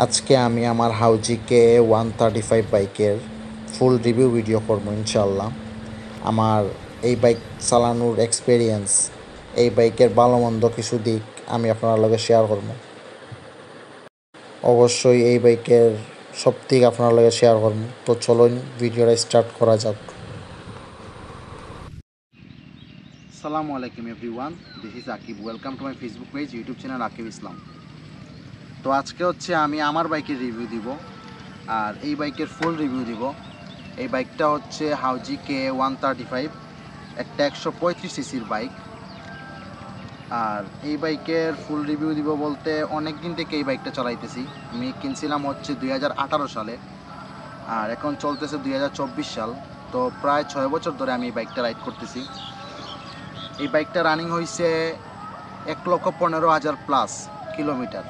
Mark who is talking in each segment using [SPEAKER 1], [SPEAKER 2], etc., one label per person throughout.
[SPEAKER 1] আজকে আমি আমার হাউজিকে 135 বাইকের ফুল রিভিউ ভিডিও করবো ইনশাল্লাহ। আমার এই বাইক চালানোর এক্সপিরিয়েন্স, এই বাইকের ভালো মন্দ কিছু দিক আমি আপনার লগে শেয়ার করবো। অবশ্যই এই বাইকের সব দিক আপনার লগে শেয়ার করবো। তো চলুন ভিডিওটা স্টার্ট করা যাক।
[SPEAKER 2] আসসালামু আলাইকুম everyone, this is Aqib. Welcome to my Facebook page, YouTube channel Aqib Islam. তো আজকে আমি আমার বাইকের রিভিউ দিব, আর এই বাইকের ফুল রিভিউ দিব। এই বাইকটা হচ্ছে হাউজি K135, একটা 135 সিসির বাইক। আর এই বাইকের ফুল রিভিউ দিব বলতে, অনেক দিন থেকে এই বাইকটা চালাইতেছি। আমি কিনছিলাম 2018 সালে, আর এখন চলতেছে 2024 সাল। তো প্রায় 6 বছর ধরে আমি এই বাইকটা রাইড করতেছি। এই বাইকটা রানিং হয়েছে 1,15,000 প্লাস কিলোমিটার।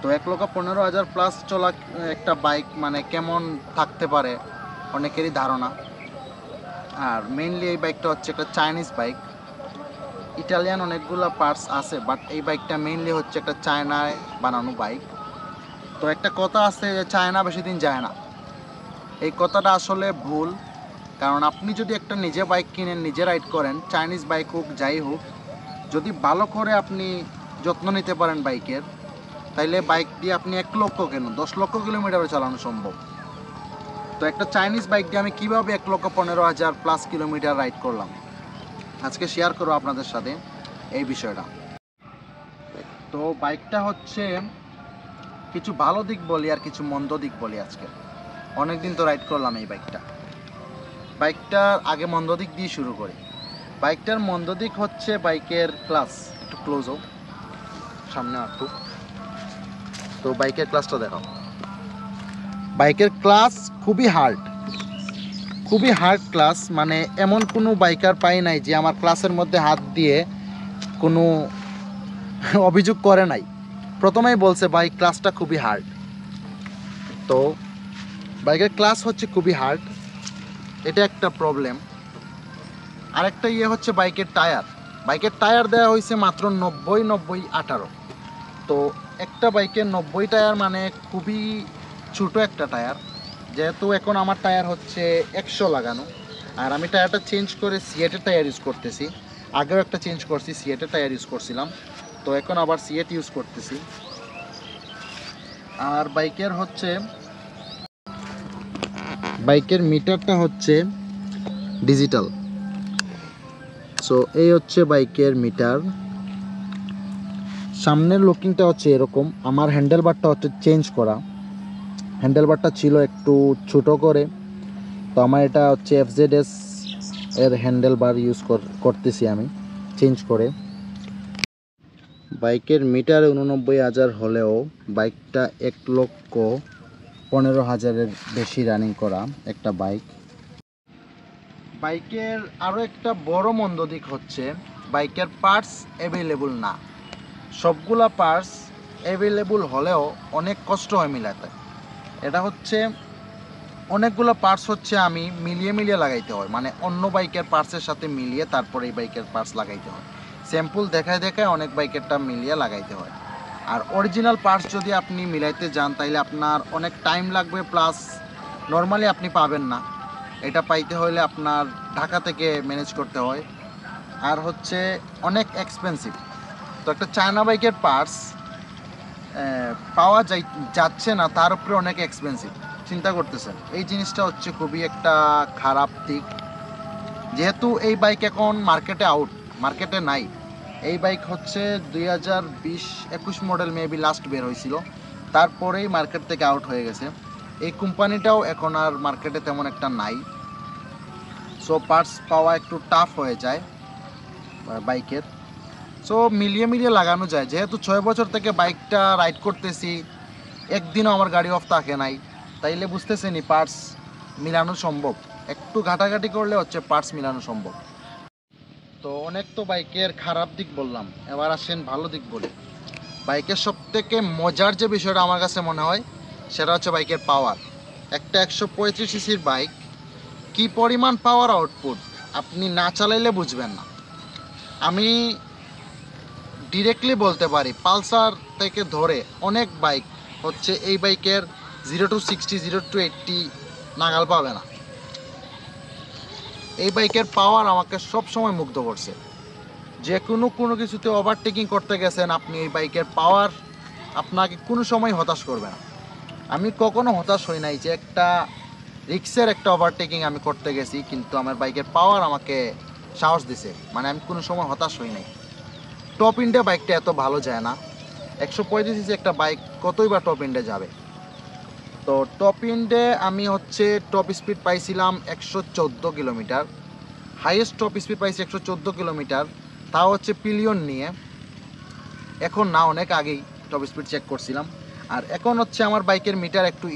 [SPEAKER 2] তো 1,15,000 প্লাস চলা একটা বাইক মানে কেমন থাকতে পারে অনেকেরই ধারণা। আর মেইনলি এই বাইকটা হচ্ছে একটা চাইনিজ বাইক। ইটালিয়ান অনেকগুলো পার্টস আছে, বাট এই বাইকটা মেইনলি হচ্ছে একটা চায়নায় বানানো বাইক। তো একটা কথা আছে যে চায়না বেশি দিন যায় না। এই কথাটা আসলে ভুল, কারণ আপনি যদি একটা নিজে বাইক কিনেন, নিজে রাইড করেন, চাইনিজ বাইক হোক যাই হোক, যদি ভালো করে আপনি যত্ন নিতে পারেন বাইকের, তাইলে বাইক দিয়ে আপনি 1 লক্ষ কেন 10 লক্ষ কিলোমিটারও চালানো সম্ভব। তো একটা চাইনিজ বাইক দিয়ে আমি কীভাবে 1,15,000 প্লাস কিলোমিটার রাইড করলাম, আজকে শেয়ার করবো আপনাদের সাথে এই বিষয়টা। তো বাইকটা হচ্ছে কিছু ভালো দিক বলি আর কিছু মন্দ দিক বলি আজকে। অনেক দিন তো রাইড করলাম এই বাইকটার আগে মন্দ দিক দিয়ে শুরু করি। বাইকটার মন্দ দিক হচ্ছে বাইকের ক্লাস। একটু ক্লোজ হোক, সামনে একটু। তো বাইকের ক্লাসটা দেখো। বাইকের ক্লাস খুবই হার্ড ক্লাস। মানে এমন কোনো বাইকার পাই নাই যে আমার ক্লাসের মধ্যে হাত দিয়ে কোনো অভিযোগ করে নাই। প্রথমেই বলছে বাইক ক্লাসটা খুবই হার্ড। তো বাইকের ক্লাস হচ্ছে খুবই হার্ড, এটা একটা প্রবলেম। আরেকটা হচ্ছে বাইকের টায়ার দেওয়া হয়েছে মাত্র 90-90-18। তো একটা বাইকের 90 টায়ার মানে খুবই ছোটো একটা টায়ার। যেহেতু এখন আমার টায়ার হচ্ছে 100 লাগানো, আর আমি টায়ারটা চেঞ্জ করে সিয়েটের টায়ার ইউজ করতেছি। আগেও একটা চেঞ্জ করছি, সিয়েটের টায়ার ইউজ করছিলাম, তো এখন আবার সিয়েট ইউজ করতেছি। আর বাইকের মিটারটা হচ্ছে ডিজিটাল। সো এই হচ্ছে বাইকের মিটার। সামনের লুকিংটা হচ্ছে এরকম। আমার হ্যান্ডেলবারটা হচ্ছে চেঞ্জ করা। হ্যান্ডেলবারটা ছিল একটু ছোট করে, তো আমার এটা হচ্ছে FZS এর হ্যান্ডেলবার ইউজ করতেছি আমি চেঞ্জ করে। বাইকের মিটার 89,000 হলেও বাইকটা 1,15,000-এর বেশি রানিং করা একটা বাইক। বাইকের আরও একটা বড় মন্দ দিক হচ্ছে বাইকের পার্টস অ্যাভেলেবল না। সবগুলা পার্টস অ্যাভেলেবল হলেও অনেক কষ্ট হয় মিলাতে। এটা হচ্ছে অনেকগুলো পার্টস হচ্ছে আমি মিলিয়ে লাগাইতে হয়, মানে অন্য বাইকের পার্টসের সাথে মিলিয়ে তারপরে এই বাইকের পার্টস লাগাইতে হয়। স্যাম্পল দেখায় অনেক বাইকেরটা মিলিয়ে লাগাইতে হয়। আর অরিজিনাল পার্টস যদি আপনি মিলাইতে যান তাইলে আপনার অনেক টাইম লাগবে, প্লাস নর্মালি আপনি পাবেন না। এটা পাইতে হলে আপনার ঢাকা থেকে ম্যানেজ করতে হয়, আর হচ্ছে অনেক এক্সপেন্সিভ। তো একটা চায়না বাইকের পার্টস পাওয়া যাচ্ছে না, তার উপরে অনেক এক্সপেন্সিভ। চিন্তা করতেছেন, এই জিনিসটা হচ্ছে খুবই একটা খারাপ দিক। যেহেতু এই বাইক এখন মার্কেটে নাই। এই বাইক হচ্ছে 2020-21 মডেল মেবি লাস্ট বের হয়েছিল, তারপরেই মার্কেট থেকে আউট হয়ে গেছে। এই কোম্পানিটাও এখন আর মার্কেটে তেমন একটা নাই। সো পার্টস পাওয়া একটু টাফ হয়ে যায় বাইকের। সো মিলিয়ে লাগানো যায়। যেহেতু 6 বছর থেকে বাইকটা রাইড করতেছি, একদিনও আমার গাড়ি অফ থাকে নাই, তাইলে বুঝতেছেনি পার্টস মিলানো সম্ভব। একটু ঘাটাঘাটি করলে হচ্ছে পার্টস মিলানো সম্ভব। তো অনেক তো বাইকের খারাপ দিক বললাম, এবার আসেন ভালো দিক বলি। বাইকের সবথেকে মজার যে বিষয়টা আমার কাছে মনে হয় সেটা হচ্ছে বাইকের পাওয়ার। একটা 135 সিসির বাইক কি পরিমাণ পাওয়ার আউটপুট আপনি না চালাইলে বুঝবেন না। আমি ডিরেক্টলি বলতে পারি পালসার থেকে ধরে অনেক বাইক হচ্ছে এই বাইকের 0 to 60 0 to 80 নাগাল পাবে না। এই বাইকের পাওয়ার আমাকে সব সময় মুগ্ধ করছে। যে কোনো কিছুতে ওভারটেকিং করতে গেছেন আপনি, এই বাইকের পাওয়ার আপনাকে কোনো সময় হতাশ করবে না। আমি কখনো হতাশ হই নাই যে একটা রিক্সের একটা ওভারটেকিং আমি করতে গেছি, কিন্তু আমার বাইকের পাওয়ার আমাকে সাহস দিছে, মানে আমি কোনো সময় হতাশ হই নাই। টপ ইন্ডে বাইকটা এত ভালো যায় না। 135 সিসি একটা বাইক কতই বা টপ ইন্ডে যাবে। তো টপ ইন্ডে আমি হচ্ছে টপ স্পিড পাইছিলাম 114 কিলোমিটার, হাইয়েস্ট টপ স্পিড পাইছি 114 কিলোমিটার, তাও হচ্ছে পিলিয়ন নিয়ে। এখন না, অনেক আগেই টপ স্পিড চেক করছিলাম। আর এখন হচ্ছে আমার বাইকের মিটার একটু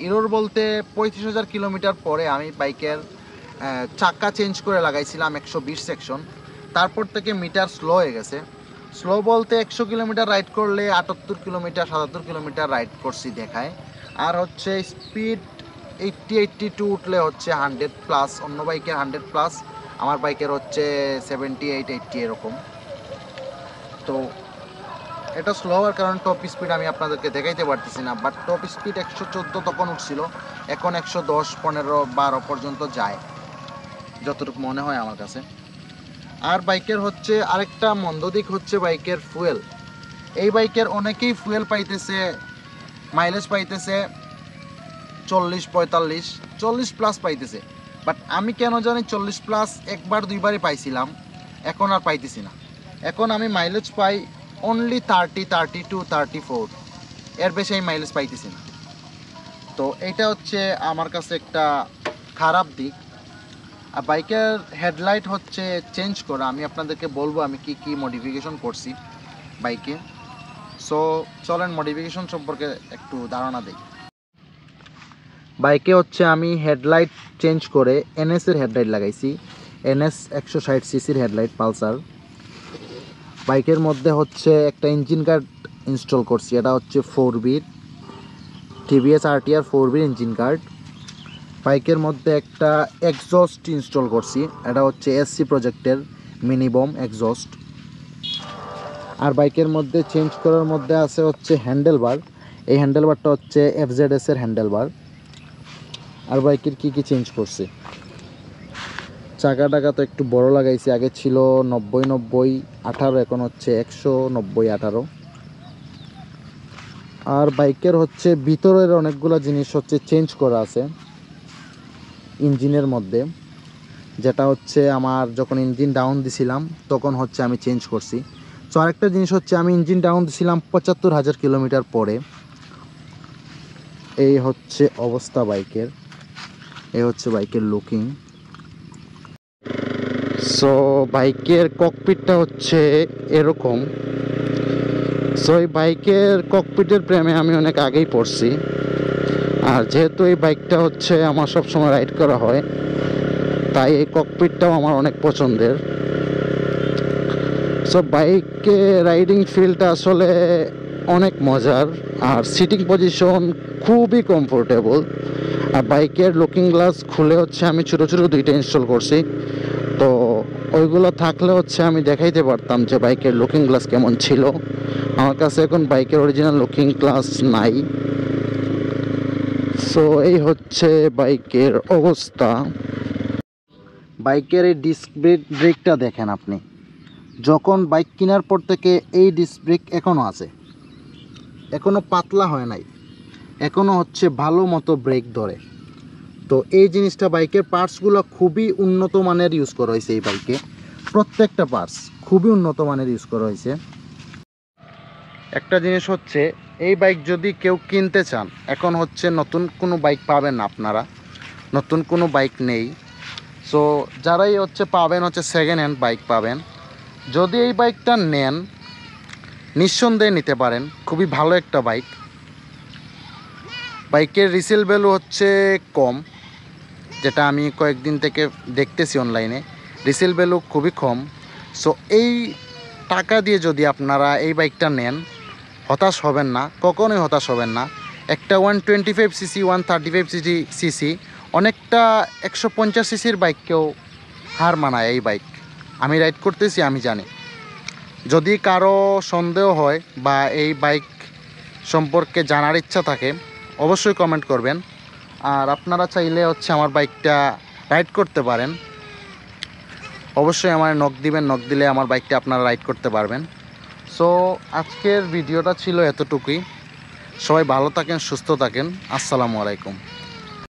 [SPEAKER 2] ইরোর বলতে 35,000 কিলোমিটার পরে আমি বাইকের চাকা চেঞ্জ করে লাগাইছিলাম 120 সেকশন, তারপর থেকে মিটার স্লো হয়ে গেছে। স্লো বলতে 100 কিলোমিটার রাইড করলে 78 কিলোমিটার 77 কিলোমিটার রাইড করছি দেখায়। আর হচ্ছে স্পিড 80-82 উঠলে হচ্ছে 100+, অন্য বাইকের 100+, আমার বাইকের হচ্ছে 78-80 এরকম। তো এটা স্লো হওয়ার কারণে টপ স্পিড আমি আপনাদেরকে দেখাইতে পারতেছি না, বাট টপ স্পিড 114 তখন উঠছিল, এখন 110, 15, 12 পর্যন্ত যায় যতটুকু মনে হয় আমার কাছে। আর বাইকের হচ্ছে আরেকটা মন্দ দিক হচ্ছে বাইকের ফুয়েল। এই বাইকের অনেকেই ফুয়েল পাইতেছে, মাইলেজ পাইতেছে 40-45, 40+ পাইতেছে, বাট আমি কেন জানি 40+ একবার দুইবারই পাইছিলাম, এখন আর পাইতেছি না। এখন আমি মাইলেজ পাই অনলি 30, 32, 34, এর বেশি আমি মাইলেজ পাইতেছি না। তো এটা হচ্ছে আমার কাছে একটা খারাপ দিক। আর বাইকের হেডলাইট হচ্ছে চেঞ্জ করা, আমি আপনাদেরকে বলবো আমি কি কি মডিফিকেশন করছি বাইকে। সো চলেন মডিফিকেশন সম্পর্কে একটু ধারণা দিই। বাইকে হচ্ছে আমি হেডলাইট চেঞ্জ করে এনএসের হেডলাইট লাগাইছি, এনএস 160 সিসির হেডলাইট পালসার। বাইকের মধ্যে হচ্ছে একটা ইঞ্জিন গার্ড ইনস্টল করছি, এটা হচ্ছে 4B TVS RTR 4B engine guard. বাইকের মধ্যে একটা এক্সজস্ট ইনস্টল করছি, এটা হচ্ছে এসসি প্রজেক্টের মিনিবম এক্সজস্ট। আর বাইকের মধ্যে চেঞ্জ করার মধ্যে আছে হচ্ছে হ্যান্ডেলবার, এই হ্যান্ডেলবারটা হচ্ছে FZS এর হ্যান্ডেলবার। আর বাইকের কি কি চেঞ্জ করছি, চাকা টাকা তো একটু বড় লাগাইছি, আগে ছিল 90-90-18, এখন হচ্ছে 190-18। আর বাইকের হচ্ছে ভিতরের অনেকগুলো জিনিস হচ্ছে চেঞ্জ করা আছে ইঞ্জিনের মধ্যে, যেটা হচ্ছে আমার যখন ইঞ্জিন ডাউন দিছিলাম তখন হচ্ছে আমি চেঞ্জ করছি। তো আরেকটা জিনিস হচ্ছে আমি ইঞ্জিন ডাউন দিছিলাম 75,000 কিলোমিটার পরে। এই হচ্ছে অবস্থা বাইকের, এই হচ্ছে বাইকের লুকিং। সো বাইকের ককপিটটা হচ্ছে এরকম। সো এই বাইকের ককপিটের প্রেমে আমি অনেক আগেই পড়ছি। আর যেহেতু এই বাইকটা হচ্ছে আমার সবসময় রাইড করা হয়, তাই এই ককপিটটাও আমার অনেক পছন্দের। সো বাইকে রাইডিং ফিলটা আসলে অনেক মজার, আর সিটিং পজিশন খুবই কমফোর্টেবল। আর বাইকের লুকিং গ্লাস খুলে হচ্ছে আমি ছোটো ছোটো দুইটা ইনস্টল করছি, তো ওইগুলো থাকলে হচ্ছে আমি দেখাইতে পারতাম যে বাইকের লুকিং গ্লাস কেমন ছিল। আমার কাছে এখন বাইকের অরিজিনাল লুকিং গ্লাস নাই। সো এই হচ্ছে বাইকের অবস্থা। বাইকের এই ডিস্ক ব্রেকটা দেখেন আপনি, যখন বাইক কেনার পর থেকে এই ডিস্ক ব্রেক এখনও আছে, এখনও পাতলা হয় নাই, এখনও হচ্ছে ভালো মতো ব্রেক ধরে। তো এই জিনিসটা বাইকের পার্টসগুলো খুবই উন্নত মানের ইউজ করা হয়েছে এই বাইকে, প্রত্যেকটা পার্টস খুবই উন্নত মানের ইউজ করা হয়েছে। একটা জিনিস হচ্ছে এই বাইক যদি কেউ কিনতে চান, এখন হচ্ছে নতুন কোনো বাইক পাবেন না আপনারা, নতুন কোনো বাইক নেই। সো যারাই হচ্ছে পাবেন হচ্ছে সেকেন্ড হ্যান্ড বাইক পাবেন। যদি এই বাইকটা নেন নিঃসন্দেহে নিতে পারেন, খুবই ভালো একটা বাইক। বাইকের রিসেল ভ্যালু হচ্ছে কম, যেটা আমি কয়েকদিন থেকে দেখতেছি অনলাইনে, রিসেল ভ্যালু খুবই কম। সো এই টাকা দিয়ে যদি আপনারা এই বাইকটা নেন হতাশ হবেন না, কখনোই হতাশ হবেন না। একটা 125 সিসি 135 সিসি অনেকটা 150 সিসির বাইককেও হার মানায় এই বাইক। আমি রাইড করতেছি, আমি জানি। যদি কারো সন্দেহ হয় বা এই বাইক সম্পর্কে জানার ইচ্ছা থাকে অবশ্যই কমেন্ট করবেন। আর আপনারা চাইলে হচ্ছে আমার বাইকটা রাইড করতে পারেন, অবশ্যই আমার নক দিবেন, নক দিলে আমার বাইকটা আপনারা রাইড করতে পারবেন। সো আজকের ভিডিওটা ছিল এতটুকুই। সবাই ভালো থাকেন, সুস্থ থাকেন। আসসালামু আলাইকুম।